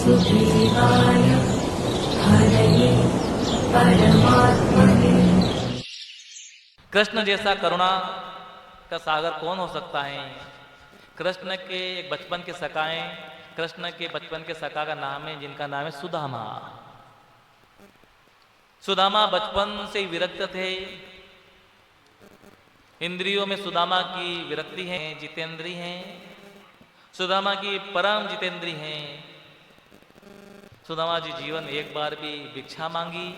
सुग्रीवाय हरये परमात्मने। कृष्ण जैसा करुणा का सागर कौन हो सकता है। कृष्ण के एक बचपन के सखा हैं। कृष्ण के बचपन के सखा का नाम है, जिनका नाम है सुदामा। सुदामा बचपन से विरक्त थे। इंद्रियों में सुदामा की विरक्ति है, जितेंद्री हैं। सुदामा की परम जितेंद्री हैं। सुदामा जी जीवन एक बार भी भिक्षा मांगी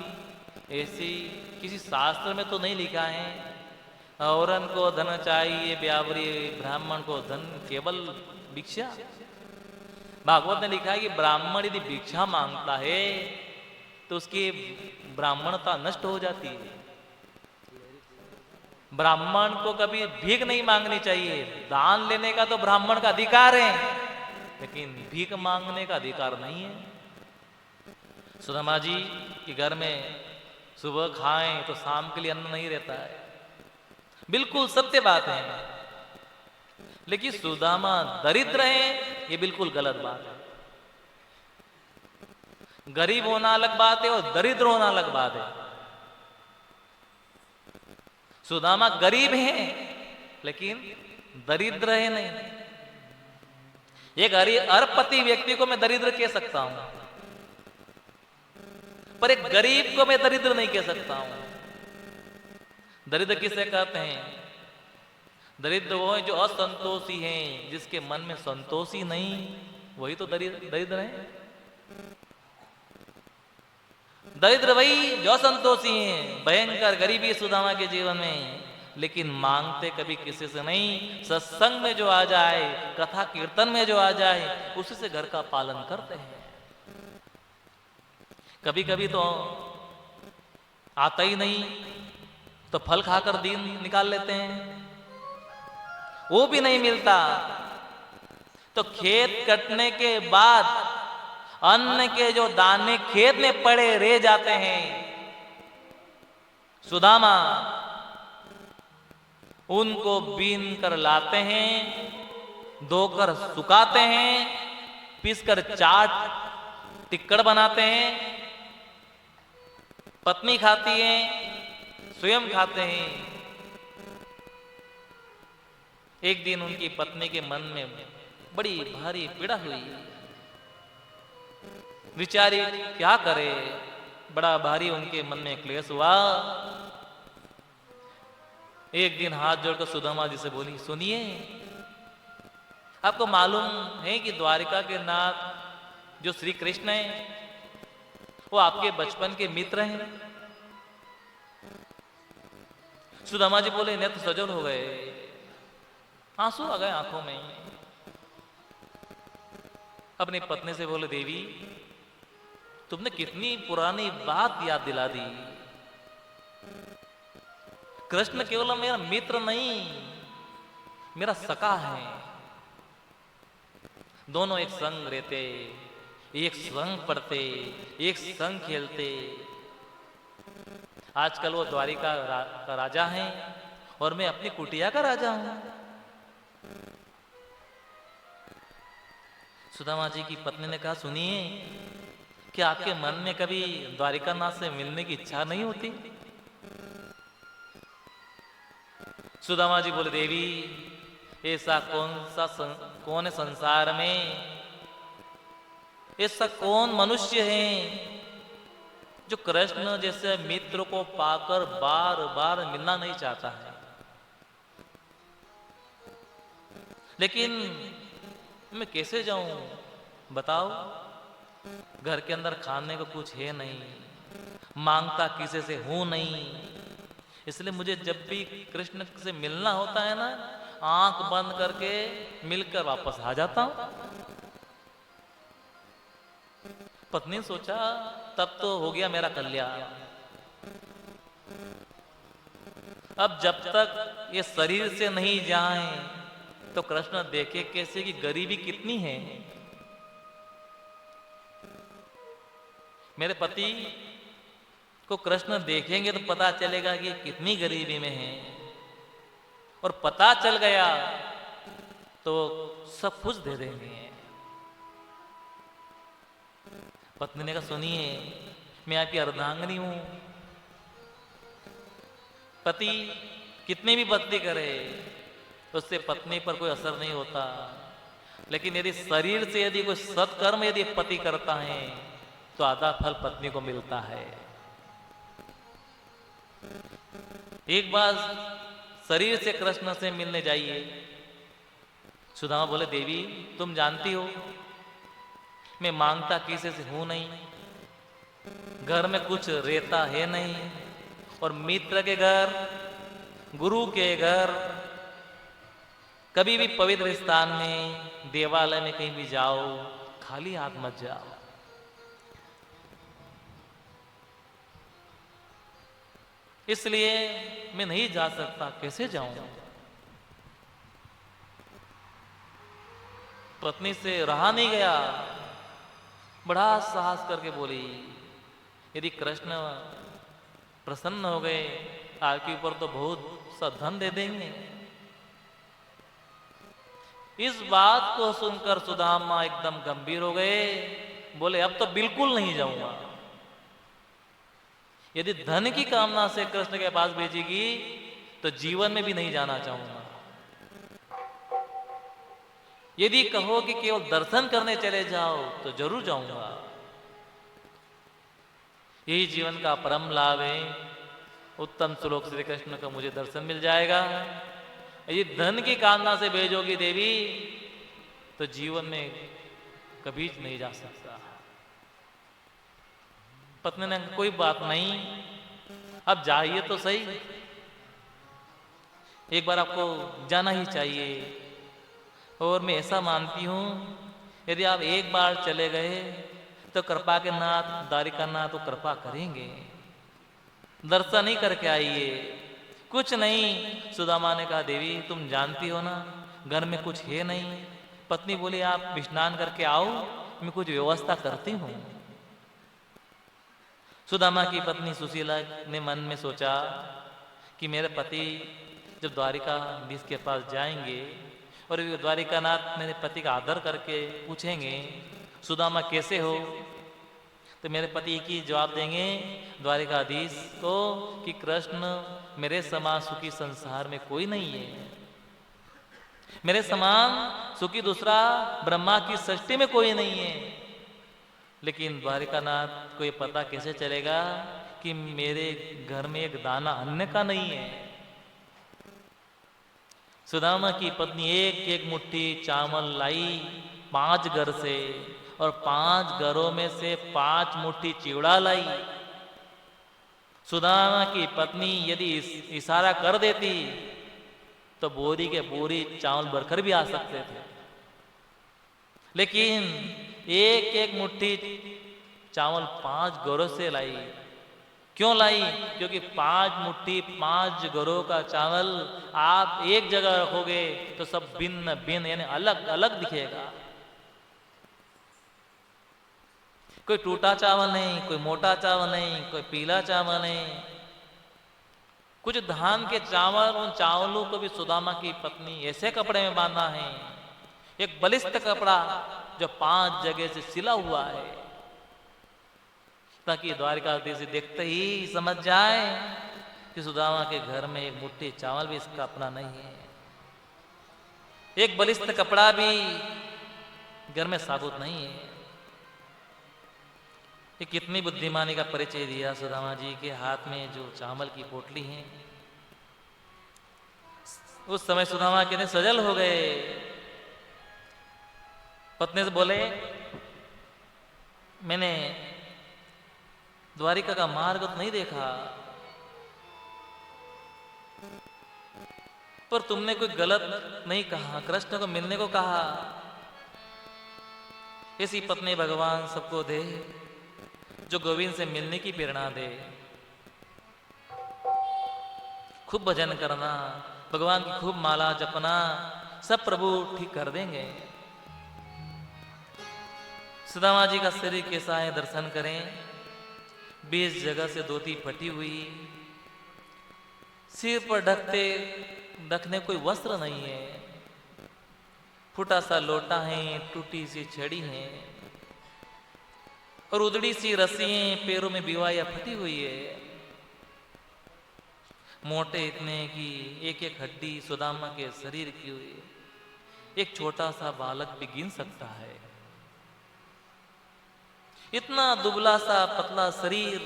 ऐसी किसी शास्त्र में तो नहीं लिखा है। औरन को धन चाहिए ब्यावरी, ब्राह्मण को धन केवल भिक्षा। भागवत ने लिखा है कि ब्राह्मण यदि भिक्षा मांगता है तो उसकी ब्राह्मणता नष्ट हो जाती है। ब्राह्मण को कभी भीख नहीं मांगनी चाहिए। दान लेने का तो ब्राह्मण का अधिकार है, लेकिन भीख मांगने का अधिकार नहीं है। सुदामा जी के घर में सुबह खाएं तो शाम के लिए अन्न नहीं रहता है, बिल्कुल सत्य बात है। लेकिन सुदामा दरिद्र है, ये बिल्कुल गलत बात है। गरीब होना अलग बात है और दरिद्र होना अलग बात है। सुदामा गरीब है लेकिन दरिद्र है नहीं। एक अरबपति व्यक्ति को मैं दरिद्र कह सकता हूं, पर एक गरीब को मैं दरिद्र नहीं कह सकता हूं। दरिद्र किसे कहते हैं? दरिद्र वो है जो असंतोषी हैं, जिसके मन में संतोष ही नहीं, वही तो दरिद्र है। दरिद्र वही जो असंतोषी हैं। भयंकर गरीबी सुदामा के जीवन में, लेकिन मांगते कभी किसी से नहीं। सत्संग में जो आ जाए, कथा कीर्तन में जो आ जाए, उसी से घर का पालन करते हैं। कभी कभी तो आता ही नहीं तो फल खाकर दिन निकाल लेते हैं, वो भी नहीं मिलता तो खेत कटने के बाद अन्न के जो दाने खेत में पड़े रह जाते हैं। सुदामा उनको बीन कर लाते हैं, धोकर सुखाते हैं, पीसकर चाट टिक्कड़ बनाते हैं। पत्नी खाती है, स्वयं खाते हैं। एक दिन उनकी पत्नी के मन में बड़ी भारी पीड़ा हुई। विचारी क्या करे, बड़ा भारी उनके मन में क्लेश हुआ। एक दिन हाथ जोड़कर सुदामा जी से बोली, सुनिए, आपको मालूम है कि द्वारिका के नाथ जो श्री कृष्ण है वो आपके बचपन के मित्र हैं। सुदामा जी बोले, नेत्र सजल हो गए, आंसू आ गए आंखों में। अपनी पत्नी से बोले, देवी तुमने कितनी पुरानी बात याद दिला दी। कृष्ण केवल मेरा मित्र नहीं, मेरा सखा है। दोनों एक संग रहते, एक संग पढ़ते, एक संग खेलते। आजकल वो द्वारिका का राजा है और मैं अपनी कुटिया का राजा हूं। सुदामा जी की पत्नी ने कहा, सुनिए, क्या आपके मन में कभी द्वारिकानाथ से मिलने की इच्छा नहीं होती? सुदामा जी बोले, देवी ऐसा कौन है संसार में, ऐसा कौन मनुष्य है जो कृष्ण जैसे मित्र को पाकर बार बार मिलना नहीं चाहता है। लेकिन मैं कैसे जाऊं बताओ? घर के अंदर खाने को कुछ है नहीं, मांगता किसी से हूं नहीं। इसलिए मुझे जब भी कृष्ण से मिलना होता है ना, आंख बंद करके मिलकर वापस आ जाता हूं। पत्नी सोचा, तब तो हो गया मेरा कल्याण। अब जब तक ये शरीर से नहीं जाए तो कृष्ण देखे कैसे कि गरीबी कितनी है। मेरे पति को कृष्ण देखेंगे तो पता चलेगा कि कितनी गरीबी में है, और पता चल गया तो सब कुछ दे देंगे। पत्नी ने कहा सुनिए, मैं आपकी अर्धांगिनी हूं। पति कितनी भी भक्ति करे उससे पत्नी पर कोई असर नहीं होता, लेकिन यदि शरीर से यदि कोई सत्कर्म यदि पति करता है तो आधा फल पत्नी को मिलता है। एक बार शरीर से कृष्ण से मिलने जाइए। सुदामा बोले देवी तुम जानती हो मैं मांगता किसी से हूं नहीं, घर में कुछ रहता है नहीं, और मित्र के घर, गुरु के घर, कभी भी पवित्र स्थान में, देवालय में कहीं भी जाओ खाली हाथ मत जाओ। इसलिए मैं नहीं जा सकता, कैसे जाऊं? पत्नी से रहा नहीं गया, बड़ा साहस करके बोली यदि कृष्ण प्रसन्न हो गए आपके ऊपर तो बहुत सा धन दे देंगे। इस बात को सुनकर सुदामा एकदम गंभीर हो गए, बोले अब तो बिल्कुल नहीं जाऊंगा। यदि धन की कामना से कृष्ण के पास भेजेगी तो जीवन में भी नहीं जाना चाहूंगा। यदि कहो कि केवल दर्शन करने चले जाओ तो जरूर जाऊंगा। यही जीवन का परम लाभ है। उत्तम श्लोक श्री कृष्ण का मुझे दर्शन मिल जाएगा। यदि धन की कामना से भेजोगी देवी तो जीवन में कभी नहीं जा सकता। पत्नी ने कोई बात नहीं, अब जाइए तो सही, एक बार आपको जाना ही चाहिए। और मैं ऐसा मानती हूं यदि आप एक बार चले गए तो कृपा के नाथ, द्वारिका नाथ तो कृपा करेंगे। दर्शन ही करके आइए, कुछ नहीं। सुदामा ने कहा देवी तुम जानती हो ना घर में कुछ है नहीं। पत्नी बोली आप स्नान करके आओ, मैं कुछ व्यवस्था करती हूं। सुदामा की पत्नी सुशीला ने मन में सोचा कि मेरे पति जब द्वारिकाधीश के पास जाएंगे और द्वारिकानाथ मेरे पति का आदर करके पूछेंगे सुदामा कैसे हो, तो मेरे पति एक ही जवाब देंगे द्वारिकाधीश को कि कृष्ण मेरे समान सुखी संसार में कोई नहीं है, मेरे समान सुखी दूसरा ब्रह्मा की सृष्टि में कोई नहीं है। लेकिन द्वारिकानाथ को ये पता कैसे चलेगा कि मेरे घर में एक दाना अन्न का नहीं है। सुदामा की पत्नी एक एक मुट्ठी चावल लाई 5 घर से, और 5 घरों में से 5 मुट्ठी चिवड़ा लाई। सुदामा की पत्नी यदि इशारा कर देती तो बोरी के बोरी चावल भरकर भी आ सकते थे, लेकिन एक एक मुट्ठी चावल 5 घरों से लाई। क्यों लाई? क्योंकि 5 मुट्ठी 5 घरों का चावल आप एक जगह रखोगे तो सब भिन्न भिन्न यानी अलग अलग दिखेगा। कोई टूटा चावल नहीं, कोई मोटा चावल नहीं, कोई पीला चावल नहीं, कुछ धान के चावल। उन चावलों को भी सुदामा की पत्नी ऐसे कपड़े में बांधा है, एक बलिष्ठ कपड़ा जो 5 जगह से सिला हुआ है, ताकि द्वारिकाधीश देखते ही समझ जाए कि सुदामा के घर में एक मुट्ठी चावल भी इसका अपना नहीं है। एक बलिष्ठ कपड़ा भी घर में साबुत नहीं है। ये कितनी बुद्धिमानी का परिचय दिया सुदामा जी के हाथ में जो चावल की पोटली है। उस समय सुदामा कितने सजल हो गए। पत्नी से बोले मैंने द्वारिका का मार्ग तो नहीं देखा, पर तुमने कोई गलत नहीं कहा, कृष्ण को मिलने को कहा। ऐसी पत्नी भगवान सबको दे जो गोविंद से मिलने की प्रेरणा दे। खूब भजन करना, भगवान की खूब माला जपना, सब प्रभु ठीक कर देंगे। सुदामा जी का शरीर कैसा है दर्शन करें। 20 जगह से धोती फटी हुई, सिर पर ढकने कोई वस्त्र नहीं है, फूटा सा लोटा है, टूटी सी छड़ी है। और उदड़ी सी रस्सियां पैरों में बिवाया फटी हुई है, मोटे इतने कि एक एक हड्डी सुदामा के शरीर की हुई है, एक छोटा सा बालक भी गिन सकता है। इतना दुबला सा पतला शरीर,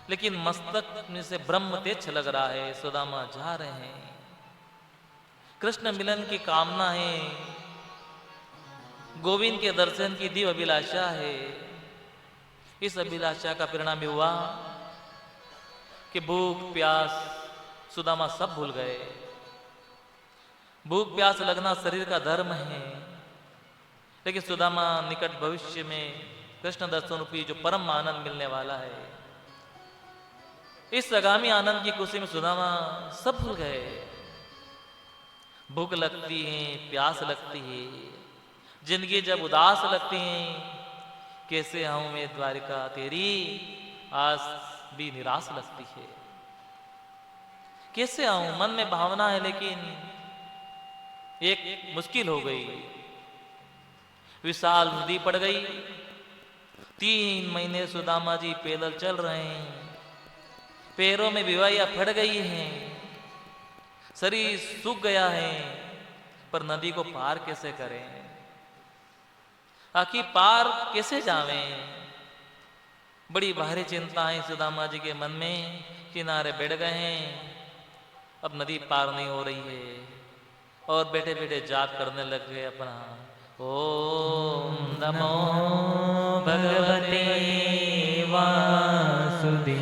लेकिन मस्तक में से ब्रह्म तेज छलक रहा है। सुदामा जा रहे हैं, कृष्ण मिलन की कामना है, गोविंद के दर्शन की दिव्य अभिलाषा है। इस अभिलाषा का परिणाम हुआ कि भूख प्यास सुदामा सब भूल गए। भूख प्यास लगना शरीर का धर्म है, लेकिन सुदामा निकट भविष्य में कृष्ण दर्शन रूपी जो परम आनंद मिलने वाला है, इस आगामी आनंद की खुशी में सुदामा सब भूल गए। भूख लगती है, प्यास लगती है, जिंदगी जब उदास लगती है, कैसे आऊं मैं द्वारिका तेरी, आज भी निराश लगती है। कैसे आऊं, मन में भावना है, लेकिन एक मुश्किल हो गई। विशाल नदी पड़ गई। 3 महीने सुदामा जी पैदल चल रहे हैं, पैरों में बिवाइयां फट गई हैं, शरीर सूख गया है, पर नदी को पार कैसे करें, आखिर पार कैसे जावें। बड़ी भारी चिंताएं सुदामा जी के मन में। किनारे बैठ गए हैं, अब नदी पार नहीं हो रही है, और बैठे बैठे जाप करने लग गए अपना, ओम नमो भगवते वासुदेवाय,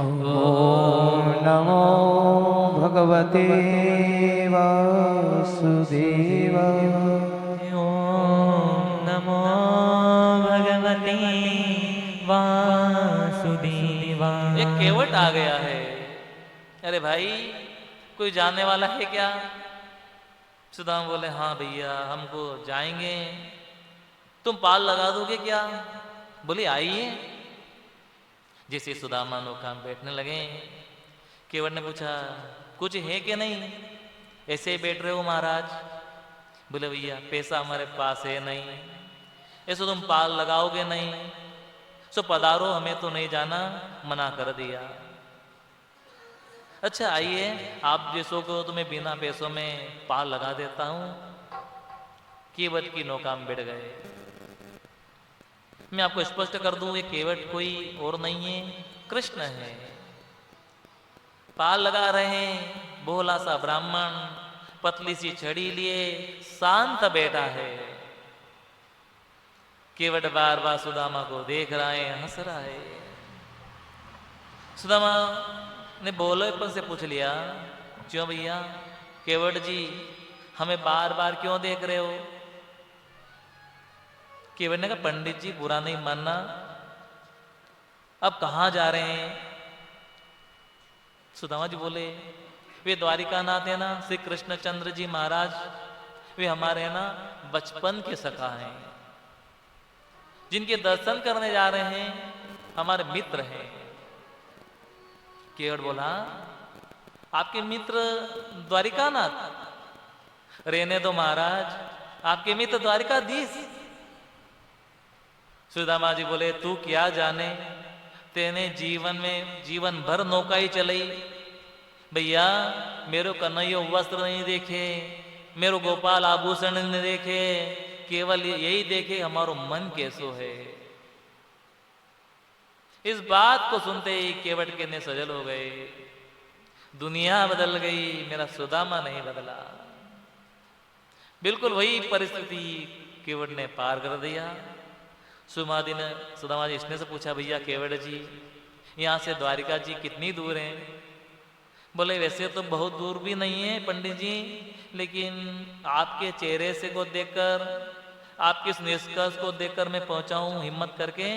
ओम नमो भगवते वासुदेवाय, ओम नमो भगवते वासुदेवाय। एक केवट आ गया है। अरे भाई, कोई जानने वाला है क्या? सुदामा बोले, हाँ भैया, हमको जाएंगे, तुम पाल लगा दोगे क्या? बोले आइए। जैसे सुदामा नौका में बैठने लगे, केवट ने पूछा, कुछ है कि नहीं, ऐसे ही बैठ रहे हो महाराज? बोले भैया, पैसा हमारे पास है नहीं, ऐसे तुम पाल लगाओगे नहीं, सो पधारो, हमें तो नहीं जाना, मना कर दिया। अच्छा आइए, आप जैसो को तुम्हें बिना पैसों में पाल लगा देता हूं। केवट की नौका में बैठ गए। मैं आपको स्पष्ट कर दूं, ये केवट कोई और नहीं है, कृष्ण है। पाल लगा रहे हैं, भोला सा ब्राह्मण, पतली सी छड़ी लिए शांत बैठा है। केवट बार बार सुदामा को देख रहा है, हंस रहा है। सुदामा ने बोलेपन से पूछ लिया, क्यों भैया? केवट जी, हमें बार बार क्यों देख रहे हो? केवट ने कहा, पंडित जी बुरा नहीं मानना, अब कहां जा रहे हैं? सुदामा जी बोले, वे द्वारिकानाथ है ना, श्री कृष्णचंद्र जी महाराज, वे हमारे है ना बचपन के सखा हैं, जिनके दर्शन करने जा रहे हैं, हमारे मित्र हैं। केवट बोला, आपके मित्र द्वारिकानाथ? रहने दो महाराज, आपके मित्र द्वारिकाधीश। सुदामा जी बोले, तू क्या जाने, तेने जीवन में जीवन भर नौका ही चलाई। भैया, मेरो कन्हैया वस्त्र नहीं देखे, मेरो गोपाल आभूषण नहीं देखे, केवल यही देखे हमारो मन कैसो है। इस बात को सुनते ही केवट के ने सजल हो गए। दुनिया बदल गई, मेरा सुदामा नहीं बदला। बिल्कुल वही परिस्थिति केवट ने पार कर दिया। सुमादि ने सुदामा जी इसने से पूछा, भैया केवट जी, यहाँ से द्वारिका जी कितनी दूर है? बोले, वैसे तो बहुत दूर भी नहीं है पंडित जी, लेकिन आपके चेहरे से को देखकर, आपके इस निष्कर्ष को देखकर मैं पहुंचा हूं हिम्मत करके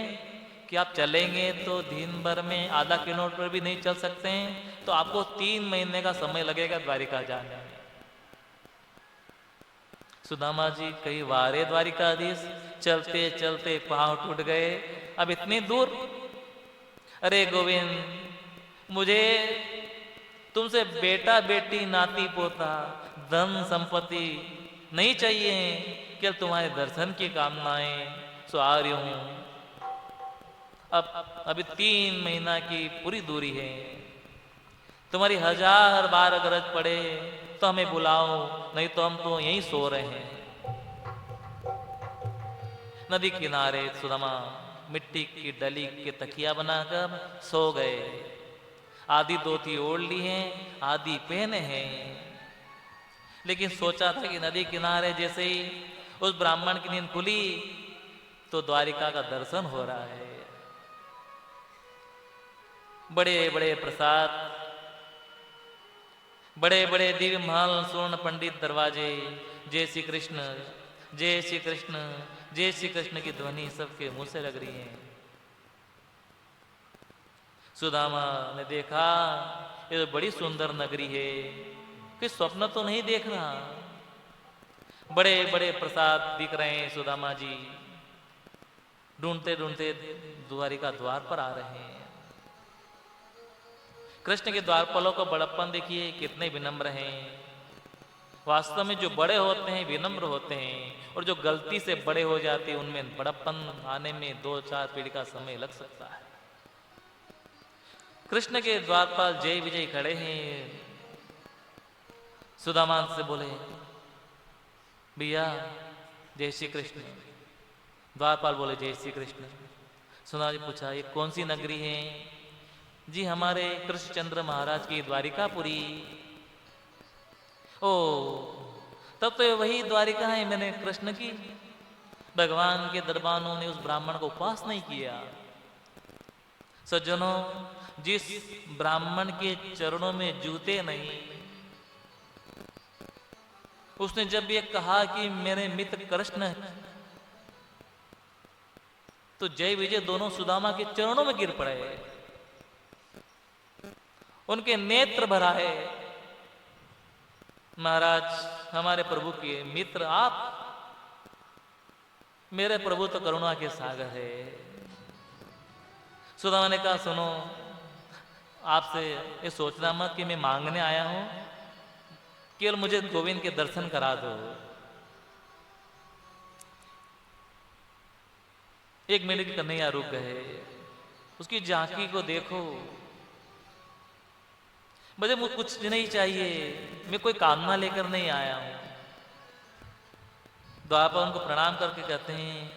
कि आप चलेंगे तो दिन भर में आधा किलोमीटर भी नहीं चल सकते हैं, तो आपको 3 महीने का समय लगेगा द्वारिका जाने में। सुदामा जी कई वारे द्वारिकाधीश, चलते चलते पांव टूट गए, अब इतनी दूर। अरे गोविंद, मुझे तुमसे बेटा बेटी नाती पोता धन संपत्ति नहीं चाहिए, केवल तुम्हारे दर्शन की कामनाएं सो आ रही हूं। अब अभी 3 महीना की पूरी दूरी है, तुम्हारी 1000 बार गरज पड़े तो हमें बुलाओ, नहीं तो हम तो यहीं सो रहे हैं। नदी किनारे सुदामा मिट्टी की डली के तकिया बनाकर सो गए। आधी धोती ओढ़ ली है, आधी पहने हैं। लेकिन सोचा था कि नदी किनारे जैसे ही उस ब्राह्मण की नींद खुली तो द्वारिका का दर्शन हो रहा है। बड़े बड़े प्रसाद, बड़े बड़े दिव्य महल, स्वर्ण पंडित दरवाजे, जय श्री कृष्ण, जय श्री कृष्ण, जय श्री कृष्ण की ध्वनि सबके मुंह से लग रही है। सुदामा ने देखा ये तो बड़ी सुंदर नगरी है, कोई स्वप्न तो नहीं देख रहा। बड़े बड़े प्रसाद दिख रहे हैं। सुदामा जी ढूंढते ढूंढते द्वारिका द्वार पर आ रहे हैं। कृष्ण के द्वारपालों को बड़प्पन देखिए, कितने विनम्र हैं। वास्तव में जो बड़े होते हैं विनम्र होते हैं, और जो गलती से बड़े हो जाते हैं उनमें बड़प्पन आने में 2-4 पीढ़ी का समय लग सकता है। कृष्ण के द्वारपाल जय विजय खड़े हैं। सुदामा से बोले, भैया जय श्री कृष्ण। द्वारपाल बोले जय श्री कृष्ण। सुदामा जी पूछा ये कौन सी नगरी है? जी हमारे कृष्णचंद्र महाराज की द्वारिकापुरी। ओ तब तो वही द्वारिका है मैंने कृष्ण की। भगवान के दरबारों ने उस ब्राह्मण को उपवास नहीं किया। सज्जनों, जिस ब्राह्मण के चरणों में जूते नहीं, उसने जब ये कहा कि मेरे मित्र कृष्ण, तो जय विजय दोनों सुदामा के चरणों में गिर पड़े, उनके नेत्र भराए। महाराज हमारे प्रभु के मित्र आप, मेरे प्रभु तो करुणा के सागर है। सुदामा ने कहा सुनो, आपसे ये सोचना मत कि मैं मांगने आया हूं, केवल मुझे गोविंद के दर्शन करा दो। 1 मिनट कन्हैया रुक गए, उसकी झांकी को देखो। मुझे कुछ नहीं चाहिए, मैं कोई कामना लेकर नहीं आया हूं। द्वारपाल उनको प्रणाम करके कहते हैं,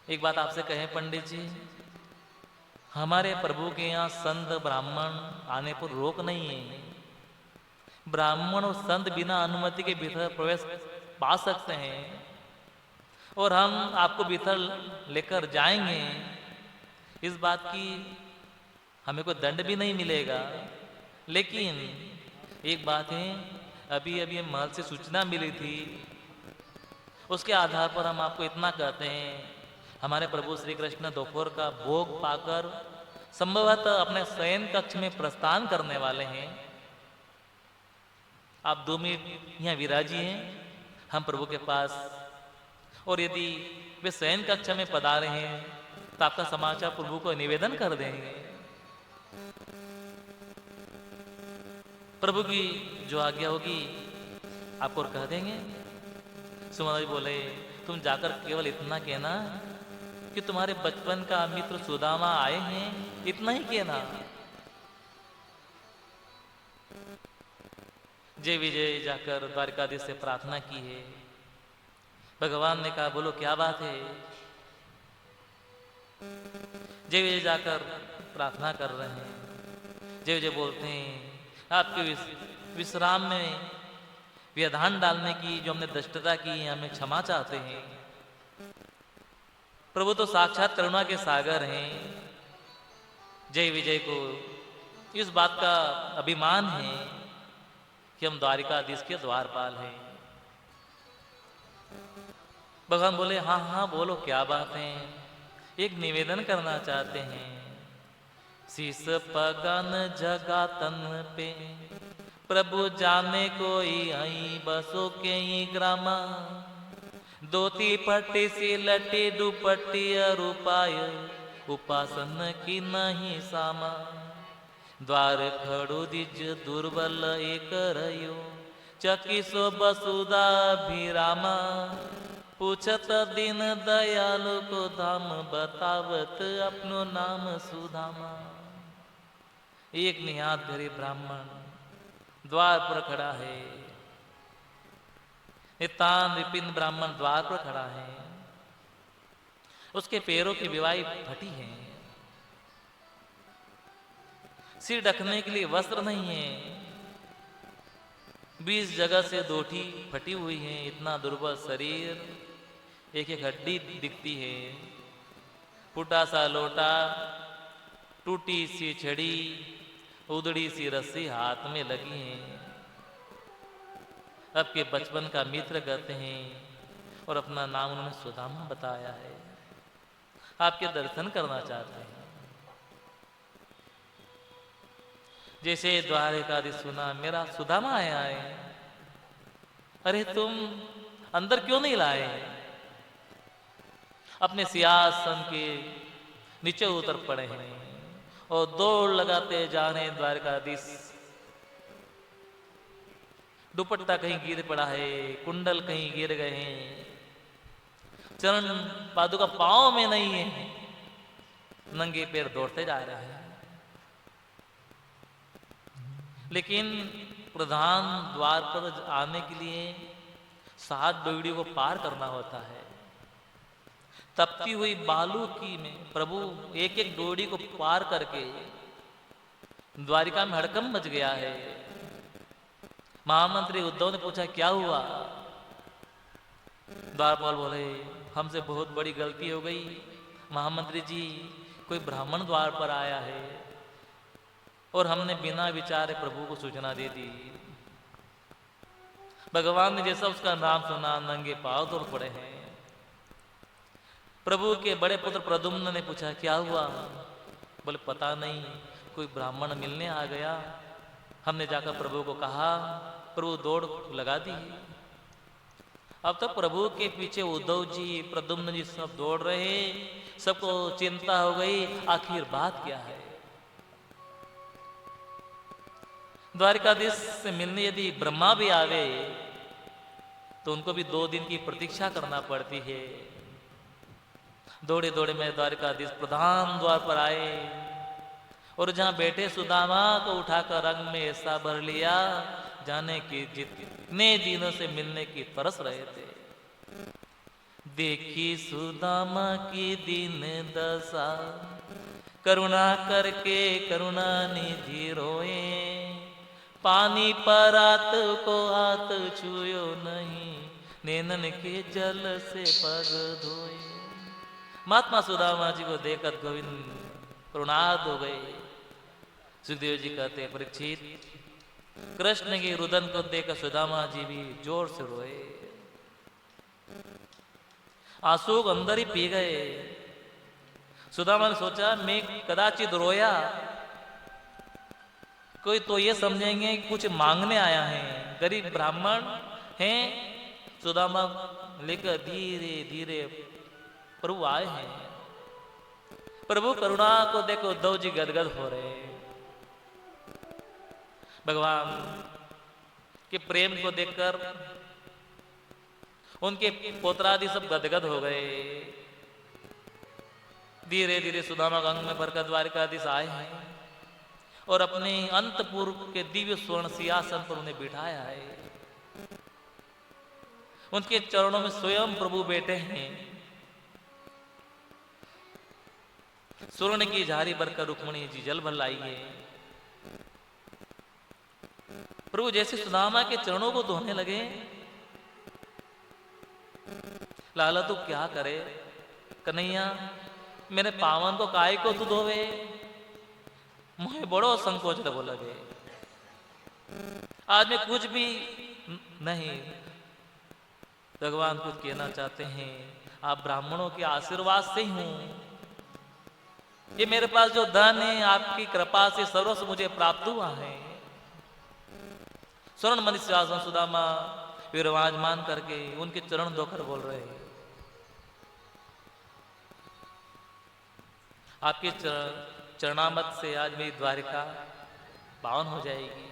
एक बात आपसे कहें पंडित जी, हमारे प्रभु के यहाँ संत ब्राह्मण आने पर रोक नहीं है। ब्राह्मण और संत बिना अनुमति के भीतर प्रवेश पा सकते हैं, और हम आपको भीतर लेकर जाएंगे। इस बात की हमें कोई दंड भी नहीं मिलेगा। लेकिन एक बात है, अभी अभी महल से सूचना मिली थी, उसके आधार पर हम आपको इतना कहते हैं, हमारे प्रभु श्री कृष्ण दोपहर का भोग पाकर संभवतः अपने शयन कक्ष में प्रस्थान करने वाले हैं। आप 2 मिनट यहाँ विराजी हैं हम प्रभु के पास, और यदि वे शयन कक्ष में पधारे हैं तो आपका समाचार प्रभु को निवेदन कर देंगे। प्रभु की जो आज्ञा होगी आपको कह देंगे। सुमन जी बोले, तुम जाकर केवल इतना कहना कि तुम्हारे बचपन का मित्र सुदामा आए हैं, इतना ही कहना। जय विजय जाकर द्वारकाधीश से प्रार्थना की है। भगवान ने कहा बोलो क्या बात है। जय विजय जाकर प्रार्थना कर रहे हैं। जय विजय बोलते हैं, आपके विश्राम में व्यवधान डालने की जो हमने दृष्टता की है, हमें क्षमा चाहते हैं। प्रभु तो साक्षात करुणा के सागर हैं। जय विजय को इस बात का अभिमान है कि हम द्वारिकाधीश के द्वारपाल हैं। भगवान बोले हाँ हाँ बोलो क्या बात है। एक निवेदन करना चाहते हैं। शीस पगन जगा तन पे, प्रभु जाने कोई आई बसो के ही ग्रामा। धोती पट्टी सी लटी दुपट्टी अरुपाय, उपासन की नहीं सामा। द्वार खड़ो दिज दुर्बल एक रयो, चकी सो बसुदा भिरामा। पूछत दीन दयालु को धाम बतावत अपनो नाम सुदामा। एक निहात गरीब ब्राह्मण द्वार पर खड़ा है। नितान विपिन ब्राह्मण द्वार पर खड़ा है। उसके पैरों की विवाही फटी है। सिर ढकने के लिए वस्त्र नहीं है। 20 जगह से दोठी फटी हुई है। इतना दुर्बल शरीर, एक एक हड्डी दिखती है। फूटा सा लोटा, टूटी सी छड़ी, उदड़ी सी रस्सी हाथ में लगी है। अब के बचपन का मित्र कहते हैं और अपना नाम उन्होंने सुदामा बताया है। आपके दर्शन करना चाहते हैं। जैसे द्वारिकाधीश सुना मेरा सुदामा आया है, अरे तुम अंदर क्यों नहीं लाए? अपने सिंहासन के नीचे उतर पड़े हैं और दौड़ लगाते जा रहे हैं। द्वारिकाधीश दुपट्टा कहीं गिर पड़ा है, कुंडल कहीं गिर गए हैं, चरण पादुका पांव में नहीं है, नंगे पैर दौड़ते जा रहे हैं। लेकिन प्रधान द्वार पर आने के लिए 7 डोगड़ी को पार करना होता है। तपती हुई बालू की में प्रभु एक एक डोगड़ी को पार करके द्वारिका में हड़कंप मच गया है। महामंत्री उद्धव ने पूछा क्या हुआ? द्वारपाल बोले हमसे बहुत बड़ी गलती हो गई महामंत्री जी, कोई ब्राह्मण द्वार पर आया है और हमने बिना विचारे प्रभु को सूचना दे दी। भगवान ने जैसा उसका नाम सुना नंगे पांव तोड़ पड़े हैं। प्रभु के बड़े पुत्र प्रद्युम्न ने पूछा क्या हुआ? बोले पता नहीं, कोई ब्राह्मण मिलने आ गया। हमने जाकर प्रभु को कहा, प्रभु दौड़ लगा दी। अब तो प्रभु के पीछे उद्धव जी प्रद्युम्न जी सब दौड़ रहे। सबको चिंता हो गई आखिर बात क्या है। द्वारिकाधीश से मिलने यदि ब्रह्मा भी आवे तो उनको भी 2 दिन की प्रतीक्षा करना पड़ती है। दौड़े दौड़े में द्वारिकाधीश प्रधान द्वार पर आए और जहां बैठे सुदामा को उठाकर रंग में ऐसा भर लिया जाने की जितने दिनों से मिलने की तरस रहे थे। देखी सुदामा की दीन दशा, करुणा करके करुणा निधि रोए। पानी पर आत को हाथ छुयो नहीं, नैनन के जल से पग धोए। महात्मा सुदामा जी को देखकर गोविंद करुणार्थ हो गए। सुखदेव जी कहते हैं परीक्षित, कृष्ण के रुदन को देखकर सुदामा जी भी जोर से रोए। आंसू को अंदर ही पी गए। सुदामा ने सोचा मैं कदाचित रोया कोई तो ये समझेंगे कुछ मांगने आया है, गरीब ब्राह्मण हैं। सुदामा लेकर धीरे धीरे प्रभु आए हैं। प्रभु करुणा को देखो उद्धव जी गदगद हो रहे हैं। भगवान के प्रेम को देखकर उनके पोत्रादि सब गदगद हो गए। धीरे धीरे सुदामा गंग में भरकर द्वारिकाधीश आए हैं और अपने अंतपुर के दिव्य स्वर्ण सिंहासन पर उन्हें बिठाया है। उनके चरणों में स्वयं प्रभु बैठे हैं। स्वर्ण की झारी भरकर रुक्मणी जी जल भर लाई है। प्रभु जैसे सुदामा के चरणों को धोने लगे, लाला तू क्या करे? कन्हैया मेरे पावन को काय को तू धोवे? मुझे बड़ो संकोच लगो लगे। आज मैं कुछ भी नहीं। भगवान कुछ कहना चाहते हैं, आप ब्राह्मणों के आशीर्वाद से ही हूं। ये मेरे पास जो धन है आपकी कृपा से सर्वस्व मुझे प्राप्त हुआ है। स्वर्ण मणि सिंहासन सुदामा विराजमान करके उनके चरण धोकर बोल रहे हैं, आपके चरणामत से आज मेरी द्वारिका पावन हो जाएगी।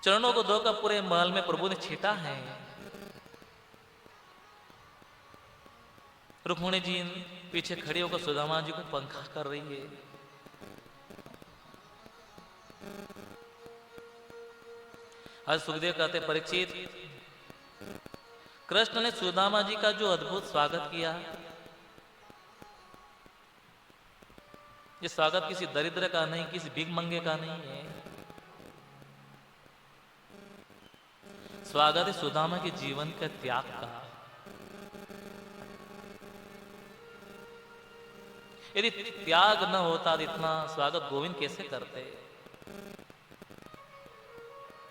चरणों को धोकर पूरे महल में प्रभु ने छीटा है। रुक्मिणी जी पीछे खड़ी होकर सुदामा जी को पंखा कर रही है। आज सुखदेव कहते परीक्षित, कृष्ण ने सुदामा जी का जो अद्भुत स्वागत किया, ये स्वागत किसी दरिद्र का नहीं, किसी भीख मंगे का नहीं है। स्वागत है सुदामा के जीवन के त्याग का। यदि त्याग न होता तो इतना स्वागत गोविंद कैसे करते।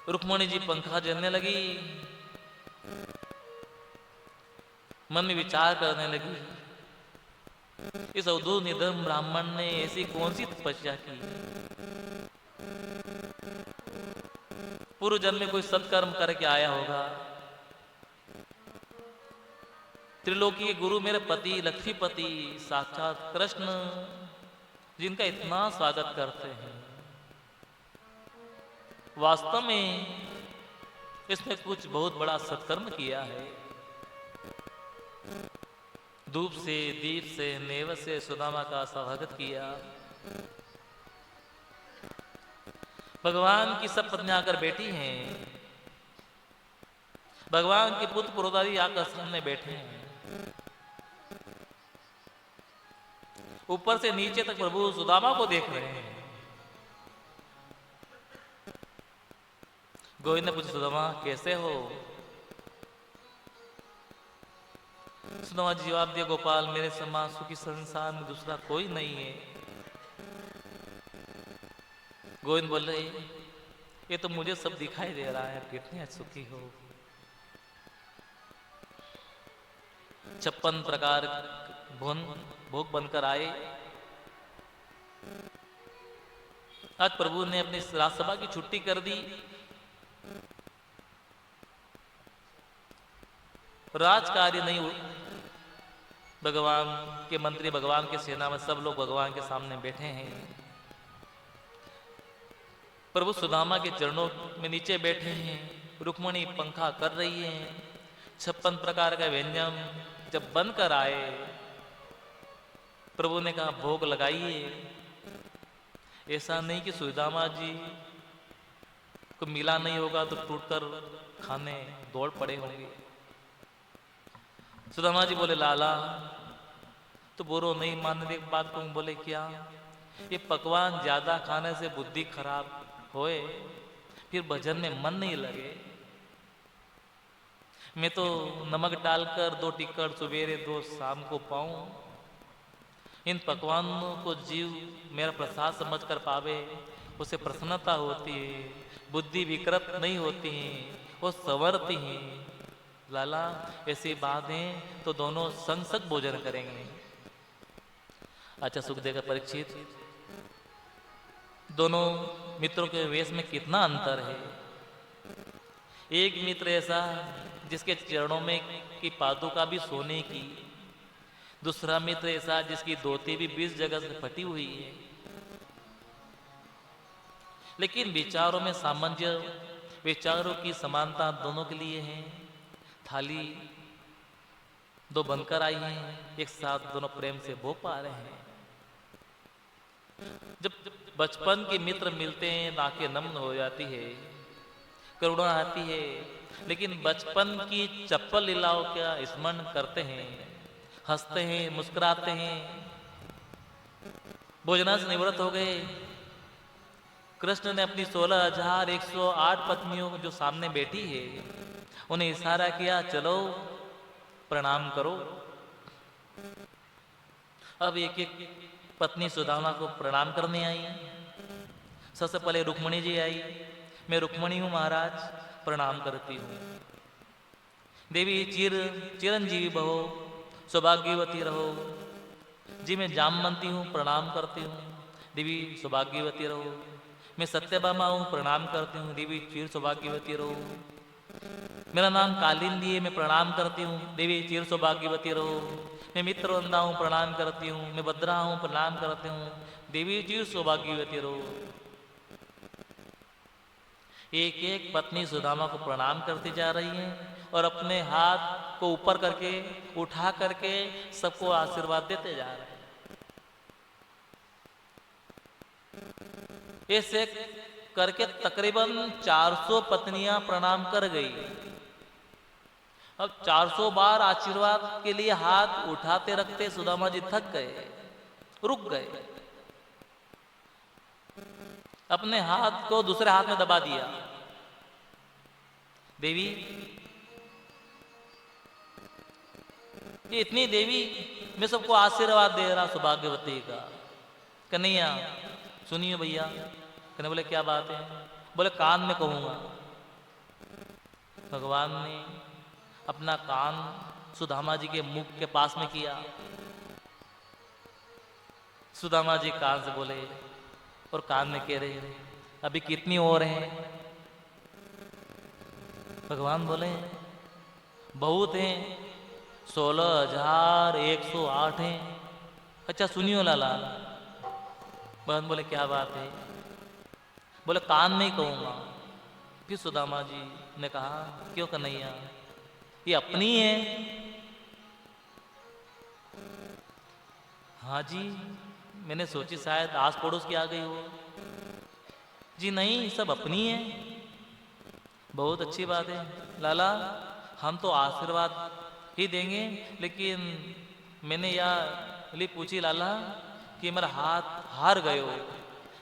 रुक्मिणी जी पंखा जलने लगी, मन में विचार करने लगी, इस अवधूत निधन ब्राह्मण ने ऐसी कौन सी तपस्या की, पूर्व जन्म में कोई सत्कर्म करके आया होगा। त्रिलोकी के गुरु मेरे पति लक्ष्मीपति साक्षात कृष्ण, जिनका इतना स्वागत करते हैं, वास्तव में इसने कुछ बहुत बड़ा सत्कर्म किया है। धूप से, दीप से, नेव से सुदामा का स्वागत किया। भगवान की सब पत्नियां आकर बैठी हैं, भगवान के पुत्र पुरोधारी आकर सामने बैठे हैं। ऊपर से नीचे तक प्रभु सुदामा को देख रहे हैं। गोविंद ने पूछा, सुदामा कैसे हो? सुदामा जी जवाब दिया, गोपाल मेरे समान सुखी संसार में दूसरा कोई नहीं है। गोविंद बोल रहे, ये तो मुझे सब दिखाई दे रहा है, कितने सुखी हो। 56 प्रकार भोग बनकर आए। आज प्रभु ने अपनी राजसभा की छुट्टी कर दी। राजकार्य नहीं, भगवान के मंत्री, भगवान के सेना में सब लोग भगवान के सामने बैठे हैं। प्रभु सुदामा के चरणों में नीचे बैठे हैं। रुक्मिणी पंखा कर रही है। 56 प्रकार का व्यंजन जब बनकर आए, प्रभु ने कहा भोग लगाइए। ऐसा नहीं कि सुदामा जी को मिला नहीं होगा तो टूटकर खाने दौड़ पड़े होंगे। सुदामा जी बोले, लाला तो बुरो नहीं मानने की बात को बोले, क्या ये पकवान ज्यादा खाने से बुद्धि खराब होए, फिर भजन में मन नहीं लगे। मैं तो नमक डालकर 2 टिक्कड़ सुबेरे 2 शाम को पाऊं। इन पकवानों को जीव मेरा प्रसाद समझ कर पावे, उसे प्रसन्नता होती है, बुद्धि विकृत नहीं होती है, वो संवरती है। लाला ऐसी बात है तो दोनों संग संग भोजन करेंगे। अच्छा सुखदेव का परीक्षित, दोनों मित्रों के वेश में कितना अंतर है। एक मित्र ऐसा जिसके चरणों में की पादुका भी सोने की, दूसरा मित्र ऐसा जिसकी धोती भी 20 जगह से फटी हुई है। लेकिन विचारों में सामंजस्य, विचारों की समानता दोनों के लिए है। थाली 2 बनकर आई हैं, एक साथ दोनों प्रेम से भोग पा रहे हैं। जब बचपन के मित्र मिलते हैं, आंखें नम हो जाती है, करुणा आती है। लेकिन बचपन की चप्पल लीलाओं का स्मरण करते हैं, हंसते हैं, मुस्कुराते हैं। भोजना से निवृत्त हो गए। कृष्ण ने अपनी 16,108 पत्नियों जो सामने बैठी है, उन्हें इशारा किया, चलो प्रणाम करो। अब एक एक पत्नी सुदामा को प्रणाम करने आई। सबसे पहले रुक्मिणी जी आई। मैं रुक्मिणी हूं महाराज, प्रणाम करती हूँ। देवी चिरंजीवी भवो, सौभाग्यवती रहो। जी मैं जामवंती हूँ, प्रणाम करती हूँ। देवी सौभाग्यवती रहो। मैं सत्यभामा हूँ, प्रणाम करती हूँ। देवी चिर सौभाग्यवती रहो। मेरा नाम कालिंदी है, मैं प्रणाम करती हूँ। देवी चिर सौभाग्यवती रहो। मैं मित्रवंदा हूँ, प्रणाम करती हूँ। मैं भद्रा हूँ, प्रणाम करती हूँ। देवी चिर सौभाग्यवती रहो। एक एक पत्नी सुदामा को प्रणाम करती जा रही है और अपने हाथ को ऊपर करके उठा करके सबको आशीर्वाद देते जा रहे हैं। ऐसे करके तकरीबन 400 पत्नियां प्रणाम कर गई। अब 400 बार आशीर्वाद के लिए हाथ उठाते रखते सुदामा जी थक गए, रुक गए, अपने हाथ को दूसरे हाथ में दबा दिया। देवी, ये इतनी देवी, मैं सबको आशीर्वाद दे रहा सौभाग्यवती का। कन्हैया सुनिए भैया। कन्हैया बोले क्या बात है? बोले कान में कहूंगा। भगवान ने अपना कान सुदामा जी के मुख के पास में किया। सुदामा जी कान से बोले और कान में कह रहे अभी कितनी और हैं? भगवान बोले बहुत हैं, 16,108 हैं। अच्छा सुनियो लाला। भगवान बोले क्या बात है? बोले कान में ही कहूंगा। फिर सुदामा जी ने कहा क्यों कन्हैया, ये अपनी है? हाँ जी, मैंने सोची शायद आस पड़ोस की आ गई हो। जी नहीं, सब अपनी है। बहुत अच्छी बात है लाला, हम तो आशीर्वाद ही देंगे, लेकिन मैंने यह लिए पूछी लाला कि मेरा हाथ हार गए हो।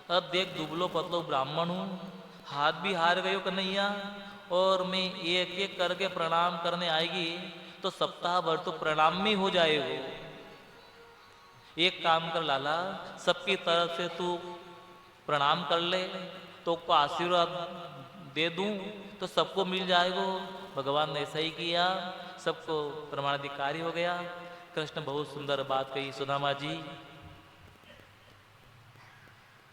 अब देख दुबलो पतलो ब्राह्मण हूँ, हाथ भी हार गए हो कन्हैया, और मैं एक एक करके प्रणाम करने आएगी तो सप्ताह भर तो प्रणाम में हो जाएगा। एक काम कर लाला, सबकी तरफ से तू प्रणाम कर ले तो को आशीर्वाद दे दूं तो सबको मिल जाएगा। भगवान ने ऐसा ही किया, सबको प्रमाणाधिकारी हो गया। कृष्ण बहुत सुंदर बात कही सुदामा जी।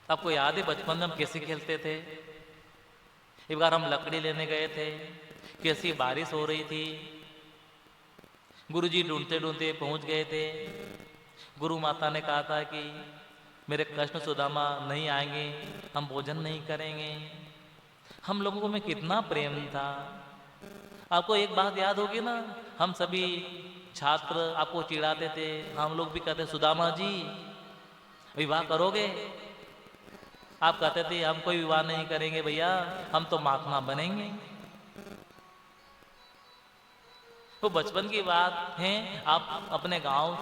आपको याद है बचपन में हम कैसे खेलते थे? एक बार हम लकड़ी लेने गए थे, कैसी बारिश हो रही थी, गुरुजी ढूंढते ढूंढते पहुंच गए थे। गुरु माता ने कहा था कि मेरे कृष्ण सुदामा नहीं आएंगे, हम भोजन नहीं करेंगे। हम लोगों में कितना प्रेम था। आपको एक बात याद होगी ना, हम सभी छात्र आपको चिढ़ाते थे, हम लोग भी कहते सुदामा जी विवाह करोगे? आप कहते थे हम कोई विवाह नहीं करेंगे भैया, हम तो महात्मा बनेंगे। तो बचपन की बात है। आप अपने गांव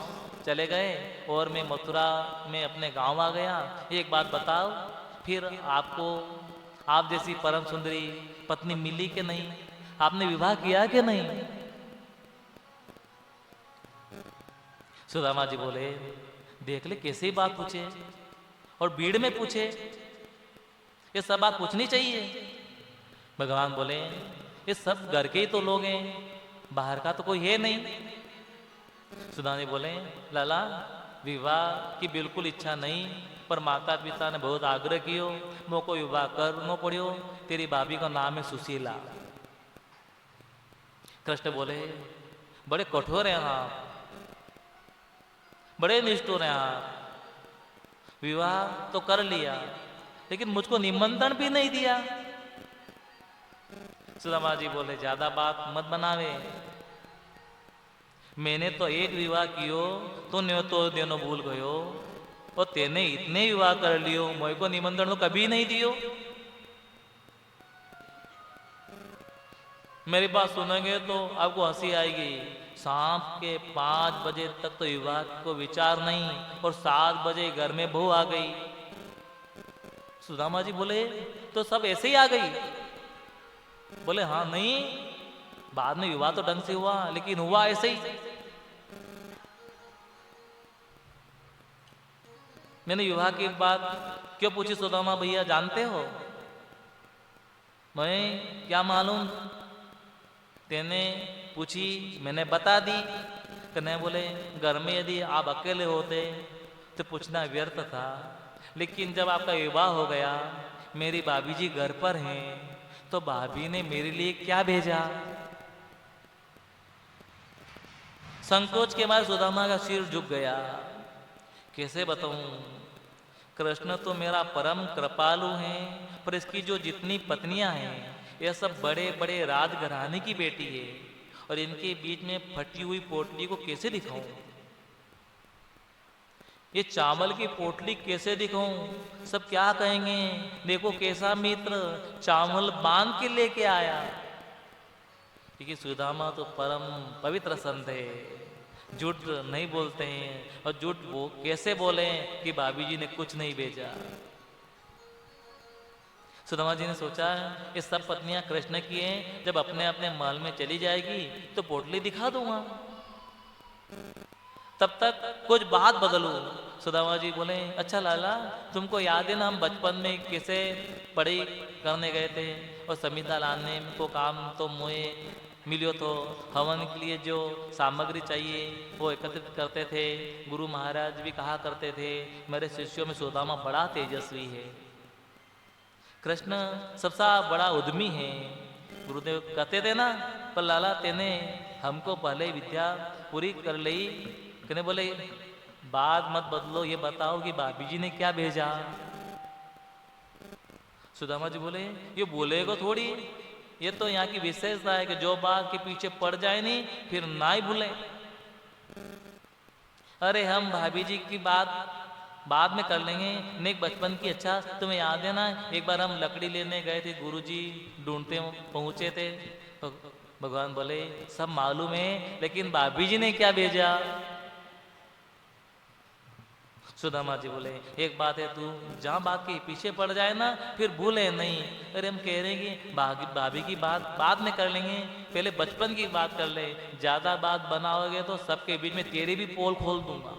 चले गए और मैं मथुरा में अपने गांव आ गया। एक बात बताओ, फिर आपको आप जैसी परम सुंदरी पत्नी मिली कि नहीं? आपने विवाह किया कि नहीं? सुदामा जी बोले देख ले कैसे बात पूछे, और भीड़ में पूछे, ये सब बात पूछनी चाहिए। भगवान बोले ये सब घर के ही तो लोग हैं, बाहर का तो कोई है नहीं। सुदामा जी बोले लाला विवाह की बिल्कुल इच्छा नहीं, पर माता पिता ने बहुत आग्रह कियो, मोको विवाह करना पड़ियो। तेरी भाभी का नाम है सुशीला। कृष्ण बोले बड़े कठोर हैं आप, बड़े निष्ठुर हैं आप। विवाह तो कर लिया लेकिन मुझको निमंत्रण भी नहीं दिया। सुदामा जी बोले ज्यादा बात मत बनावे, मैंने तो एक विवाह कियो तो न्योतो देनो भूल गयो, और तेने इतने विवाह कर लियो, मोय को निमंत्रण तो कभी नहीं दियो। मेरी बात सुनेंगे तो आपको हंसी आएगी। शाम के 5 बजे तक तो विवाह को विचार नहीं, और 7 बजे घर में बहू आ गई। सुदामा जी बोले तो सब ऐसे ही आ गई? बोले हाँ नहीं, बाद में विवाह तो ढंग से हुआ, लेकिन हुआ ऐसे ही। मैंने विवाह की बात क्यों पूछी सुदामा भैया जानते हो? मैं क्या मालूम, तेने पूछी मैंने बता दी। कन्हैया बोले घर में यदि आप अकेले होते तो पूछना व्यर्थ था, लेकिन जब आपका विवाह हो गया, मेरी भाभी जी घर पर हैं, तो भाभी ने मेरे लिए क्या भेजा? संकोच के मारे सुदामा का सिर झुक गया। कैसे बताऊं, कृष्ण तो मेरा परम कृपालु है, पर इसकी जो जितनी पत्नियां हैं ये सब बड़े बड़े राजघराने की बेटी है। और इनके बीच में फटी हुई पोटली को कैसे दिखाऊं? ये चावल की पोटली कैसे दिखाऊं? सब क्या कहेंगे? देखो कैसा मित्र चावल बांध के लेके आया। क्योंकि सुदामा तो परम पवित्र संत है, झूठ नहीं बोलते हैं। और झूठ वो कैसे बोले कि भाभी जी ने कुछ नहीं भेजा। सुदामा जी ने सोचा ये सब पत्नियां कृष्ण की हैं, जब अपने अपने महल में चली जाएगी तो पोटली दिखा दूंगा, तब तक कुछ बात बदलू। सुदामा जी बोले अच्छा लाला, तुमको याद है ना हम बचपन में कैसे पढ़ाई करने गए थे और समिधा लाने को काम तो मुझे मिलियो, तो हवन के लिए जो सामग्री चाहिए वो एकत्रित करते थे। गुरु महाराज भी कहा करते थे मेरे शिष्यों में सुदामा बड़ा तेजस्वी है, कृष्ण सबसे बड़ा उद्यमी है। गुरुदेव कहते थे ना, पर लाला तेने हमको पहले विद्या पूरी कर ली। कहने बोले बात मत बदलो, ये बताओ कि भाभी जी ने क्या भेजा। सुदामा जी बोले ये बोलेगा थोड़ी, ये तो यहाँ की विशेषता है कि जो बात के पीछे पड़ जाए नहीं फिर ना ही भूले। अरे हम भाभी जी की बात बाद में कर लेंगे, नेक बचपन की। अच्छा तुम्हें याद है ना एक बार हम लकड़ी लेने गए थे, गुरुजी ढूंढते पहुंचे थे, तो भगवान बोले सब मालूम है, लेकिन भाभी जी ने क्या भेजा। सुदामा जी बोले एक बात है, तू जहां बात के पीछे पड़ जाए ना फिर भूले नहीं। अरे हम कह रहे हैं कि भाभी की बात बाद में कर लेंगे, पहले बचपन की बात कर ले। ज्यादा बात बनाओगे तो सबके बीच में तेरी भी पोल खोल दूंगा।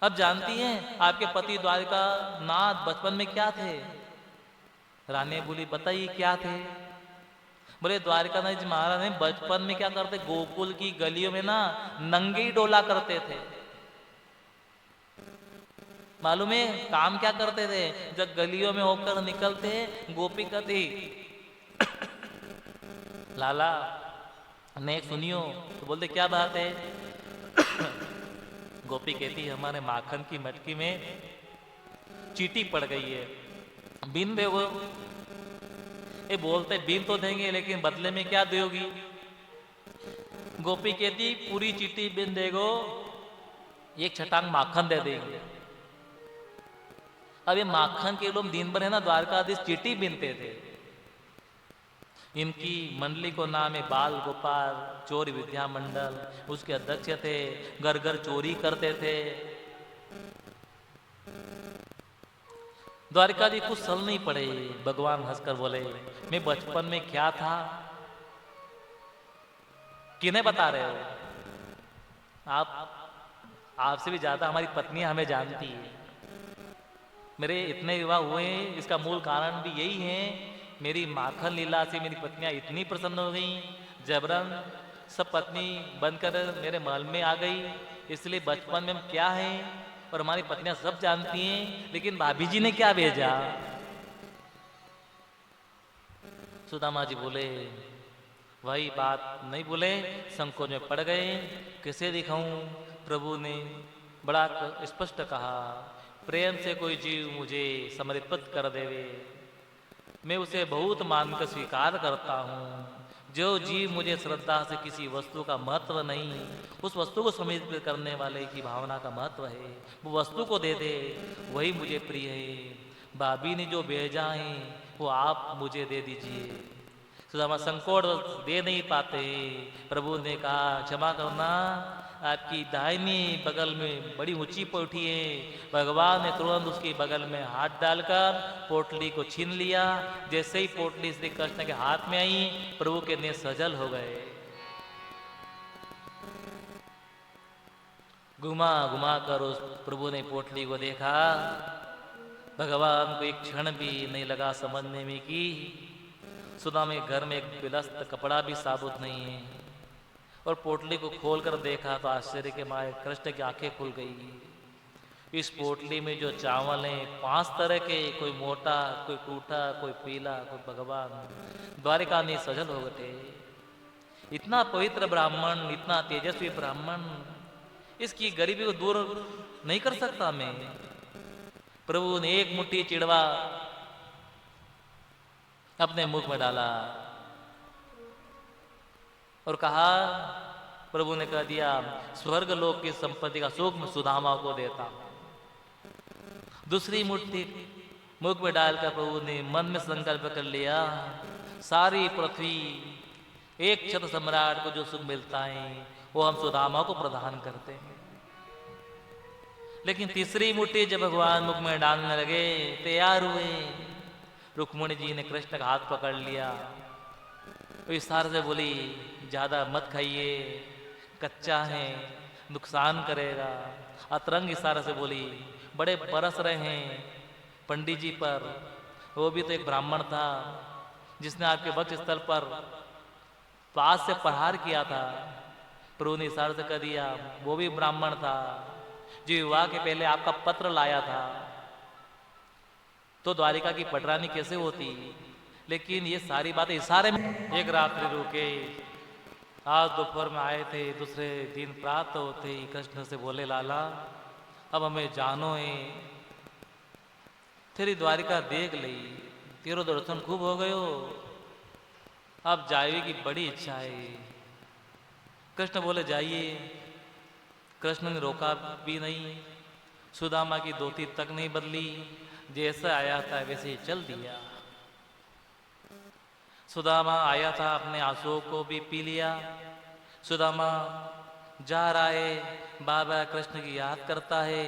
अब जानती हैं आपके पति द्वारिका नाथ बचपन में क्या थे? रानी बोली बताइए क्या थे? बोले द्वारिका नाथ जी महाराज ने बचपन में क्या करते, गोकुल की गलियों में ना नंगे ही डोला करते थे। मालूम है काम क्या करते थे? जब गलियों में होकर निकलते गोपी कहती लाला नेक सुनियो, तो बोलते क्या बात है? गोपी कहती हमारे माखन की मटकी में चींटी पड़ गई है, बिन दोगे? ये बोलते बिन तो देंगे लेकिन बदले में क्या दोगी? गोपी कहती पूरी चींटी बिन देगो, एक छटांग माखन दे देंगे। अब ये माखन के लोग दिन भर है ना द्वारकाधीश चींटी बिनते थे। इनकी मंडली को नाम है बाल गोपाल चोरी विद्या मंडल, उसके अध्यक्ष थे, घर घर चोरी करते थे। द्वारिका जी कुछ सल नहीं पड़े। भगवान हंसकर बोले मैं बचपन में क्या था किन्हें बता रहे हो? आपसे भी ज्यादा हमारी पत्नियां हमें जानती है। मेरे इतने विवाह हुए हैं, इसका मूल कारण भी यही है। मेरी माखन लीला से मेरी पत्नियां इतनी प्रसन्न हो गई, जबरन सब पत्नी बनकर मेरे महल में आ गई। इसलिए बचपन में हम क्या हैं और हमारी पत्नियां सब जानती हैं, लेकिन भाभी जी ने क्या भेजा। सुदामा जी बोले वही बात नहीं बोले, संकोच में पड़ गए। किसे दिखाऊं? प्रभु ने बड़ा स्पष्ट कहा प्रेम से कोई जीव मुझे समर्पित कर देवे, मैं उसे बहुत मानकर स्वीकार करता हूँ। जो जीव मुझे श्रद्धा से किसी वस्तु का महत्व नहीं, उस वस्तु को समर्पित करने वाले की भावना का महत्व है, वो वस्तु को दे दे, वही मुझे प्रिय है। भाभी ने जो भेजा है वो आप मुझे दे दीजिए। सुदामा संकोच दे नहीं पाते। प्रभु ने कहा क्षमा करना, आपकी दाहिनी बगल में बड़ी ऊंची पोटली है। भगवान ने तुरंत उसकी बगल में हाथ डालकर पोटली को छीन लिया। जैसे ही पोटली श्री कृष्ण के हाथ में आई, प्रभु के नेत्र सजल हो गए। घुमा घुमा कर उस प्रभु ने पोटली को देखा। भगवान को एक क्षण भी नहीं लगा समझने में कि सुदामा के घर में एक बिलस्त कपड़ा भी साबुत नहीं है। और पोटली को खोलकर देखा तो आश्चर्य के मारे कृष्ण की आंखें खुल गई। इस पोटली में जो चावल हैं 5 तरह के, कोई मोटा, कोई टूटा, कोई पीला, कोई भगवान। द्वारिका में सजल हो गए। इतना पवित्र ब्राह्मण, इतना तेजस्वी ब्राह्मण, इसकी गरीबी को दूर नहीं कर सकता मैं। प्रभु ने एक मुट्ठी चिड़वा अपने मुख में डाला और कहा, प्रभु ने कह दिया, स्वर्ग लोक की संपत्ति का सुख मैं सुदामा को देता। दूसरी मुट्ठी मुख में डालकर प्रभु ने मन में संकल्प कर लिया, सारी पृथ्वी एक छत्र सम्राट को जो सुख मिलता है वो हम सुदामा को प्रदान करते हैं। लेकिन तीसरी मुट्ठी जब भगवान मुख में डालने लगे, तैयार हुए, रुक्मिणी जी ने कृष्ण का हाथ पकड़ लिया, तो इशारे से बोली, ज्यादा मत खाइए, कच्चा है, नुकसान करेगा। अतरंग इशारे से बोली, बड़े बरस रहे हैं पंडित जी पर, वो भी तो एक ब्राह्मण था जिसने आपके वक्ष स्थल पर पास से प्रहार किया था। प्रभु ने इशारे से कह दिया, वो भी ब्राह्मण था जो विवाह के पहले आपका पत्र लाया था। तो द्वारिका की पटरानी कैसे होती? लेकिन ये सारी बातें इशारे में। एक रात्रि रुके, आज दोपहर में आए थे, दूसरे दिन प्रातः होते ही कृष्ण से बोले, लाला अब हमें जानो है, तेरी द्वारिका देख ली, तेरो दर्शन खूब हो गयो, अब जाए की बड़ी इच्छा है। कृष्ण बोले, जाइए। कृष्ण ने रोका भी नहीं, सुदामा की धोती तक नहीं बदली, जैसा आया था वैसे ही चल दिया। सुदामा आया था, अपने आंसुओं को भी पी लिया। सुदामा जा रहा है, बार बार कृष्ण की याद करता है,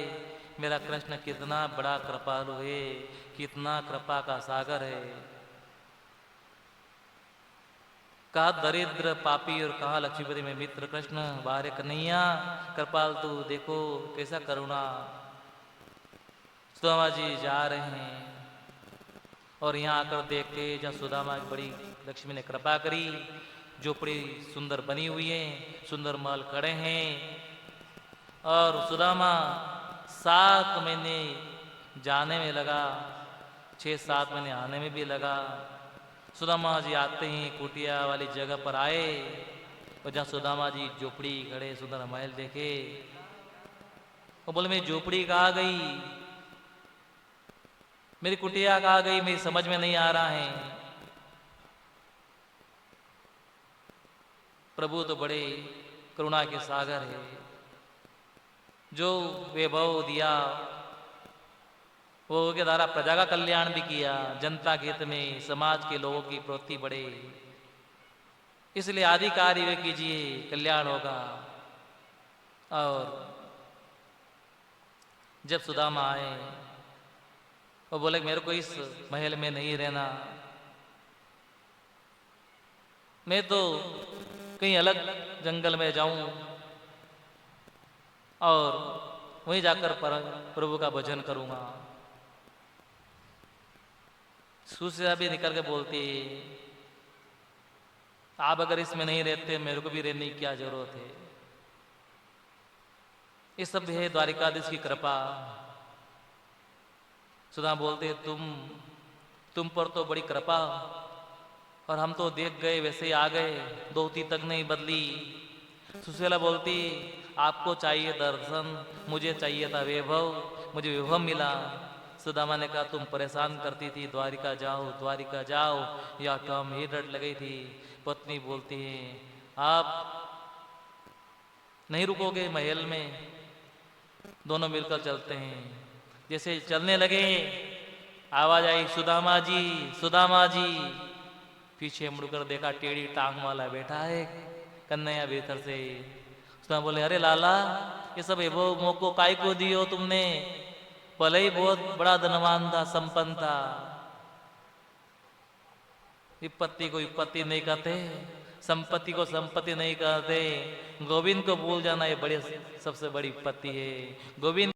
मेरा कृष्ण कितना बड़ा कृपालु है, कितना कृपा का सागर है। कहा दरिद्र पापी और कहा लक्ष्मीपति में मित्र कृष्ण, बारे कन्हैया कृपाल तू देखो कैसा करुणा। सुदामा जी जा रहे हैं और यहाँ आकर देखते जहाँ सुदामा की बड़ी लक्ष्मी ने कृपा करी, झोपड़ी सुंदर बनी हुई है, सुंदर महल खड़े हैं, और सुदामा 7 महीने जाने में लगा, 6-7 महीने आने में भी लगा। सुदामा जी आते ही कुटिया वाली जगह पर आए, और जहाँ सुदामा जी झोपड़ी खड़े, सुंदर महल देखे, और बोले मेरी झोपड़ी कहाँ गई, मेरी कुटिया कहाँ गई, मेरी समझ में नहीं आ रहा है। प्रभु तो बड़े करुणा के सागर है, जो वैभव दिया वो के द्वारा प्रजा का कल्याण भी किया, जनता के हित में समाज के लोगों की प्रवृत्ति बढ़े, इसलिए आदि कार्य वे कीजिए, कल्याण होगा। और जब सुदामा आए, वो बोले मेरे को इस महल में नहीं रहना, मैं तो कहीं अलग जंगल में जाऊं और वहीं जाकर प्रभु का भजन करूंगा। सुशिला भी निकल के बोलती, आप अगर इसमें नहीं रहते मेरे को भी रहने की क्या जरूरत है। ये सब है द्वारिकाधीश की कृपा। सुधा बोलते, तुम पर तो बड़ी कृपा, और हम तो देख गए वैसे ही आ गए, धोती तक नहीं बदली। सुशीला बोलती, आपको चाहिए दर्शन, मुझे चाहिए था वैभव, मुझे वैभव मिला। सुदामा ने कहा, तुम परेशान करती थी, द्वारिका जाओ, या कम ही डर लगी थी। पत्नी बोलती है, आप नहीं रुकोगे महल में, दोनों मिलकर चलते हैं। जैसे चलने लगे, आवाज आई, सुदामा जी। पीछे मुड़कर देखा, टेढ़ी टांग वाला बैठा है, कन्हैया भीतर से। सुदामा बोले, अरे लाला, ये सब वो मोको काय को दियो तुमने, भले ही बहुत बड़ा धनवान था, संपन्न था। विपत्ति को विपत्ति नहीं कहते, संपत्ति को संपत्ति नहीं कहते। गोविंद को भूल जाना ये बड़े सबसे बड़ी विपत्ति है। गोविंद